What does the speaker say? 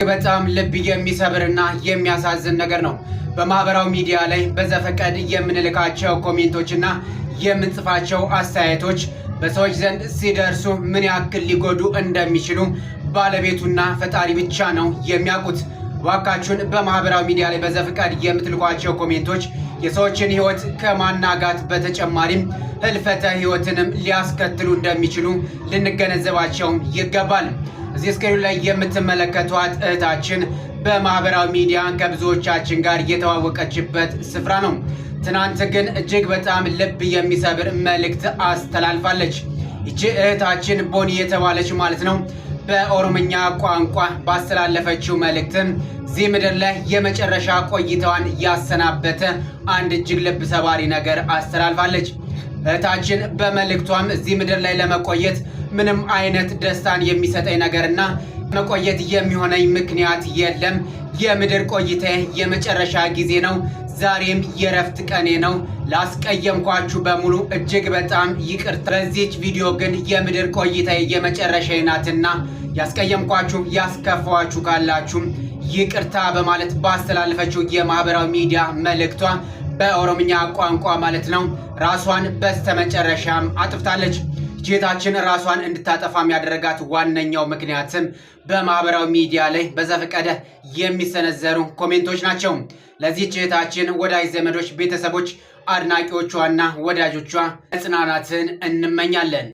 በጣም ልብ የሚሰብርና የሚያሳዝን ነገር ነው። በማህበራዊ ሚዲያ ላይ በዘፈቀድ የምንልካቸው ኮሜንቶችና የምንጽፋቸው አስተያየቶች በሰዎች ዘንድ ሲደርሱ ምን ያክል ሊጎዱ እንደሚችሉ ባለቤቱና ፈጣሪ ብቻ ነው የሚያውቁት። ዋካችሁን በማህበራዊ ሚዲያ ላይ በዘፈቀድ የምትልኳቸው ኮሜንቶች የሰዎችን ህይወት ከማናጋት በተጨማሪም ህልፈተ ህይወትንም ሊያስከትሉ እንደሚችሉ ልንገነዘባቸው ይገባል። እዚህ ስክሪኑ ላይ የምትመለከቷት እህታችን በማህበራዊ ሚዲያ ከብዙዎቻችን ጋር የተዋወቀችበት ስፍራ ነው። ትናንት ግን እጅግ በጣም ልብ የሚሰብር መልእክት አስተላልፋለች። ይቺ እህታችን ቦኒ የተባለች ማለት ነው በኦሮምኛ ቋንቋ ባስተላለፈችው መልእክትም እዚህ ምድር ላይ የመጨረሻ ቆይታዋን ያሰናበተ አንድ እጅግ ልብ ሰባሪ ነገር አስተላልፋለች። እህታችን በመልእክቷም እዚህ ምድር ላይ ለመቆየት ምንም አይነት ደስታን የሚሰጠኝ ነገርና መቆየት የሚሆነኝ ምክንያት የለም። የምድር ቆይታዬ የመጨረሻ ጊዜ ነው። ዛሬም የረፍት ቀኔ ነው። ላስቀየምኳችሁ በሙሉ እጅግ በጣም ይቅርታ። በዚህች ቪዲዮ ግን የምድር ቆይታዬ የመጨረሻዬ ናትና ያስቀየምኳችሁ ያስከፋችሁ ካላችሁ ይቅርታ በማለት ባስተላለፈችው የማህበራዊ ሚዲያ መልእክቷ በኦሮምኛ ቋንቋ ማለት ነው ራሷን በስተመጨረሻም አጥፍታለች። እህታችን ራሷን እንድታጠፋም ያደረጋት ዋነኛው ምክንያትም በማህበራዊ ሚዲያ ላይ በዘፈቀደ የሚሰነዘሩ ኮሜንቶች ናቸው። ለዚህ እህታችን ወዳጅ ዘመዶች፣ ቤተሰቦች፣ አድናቂዎቿና ወዳጆቿ መጽናናትን እንመኛለን።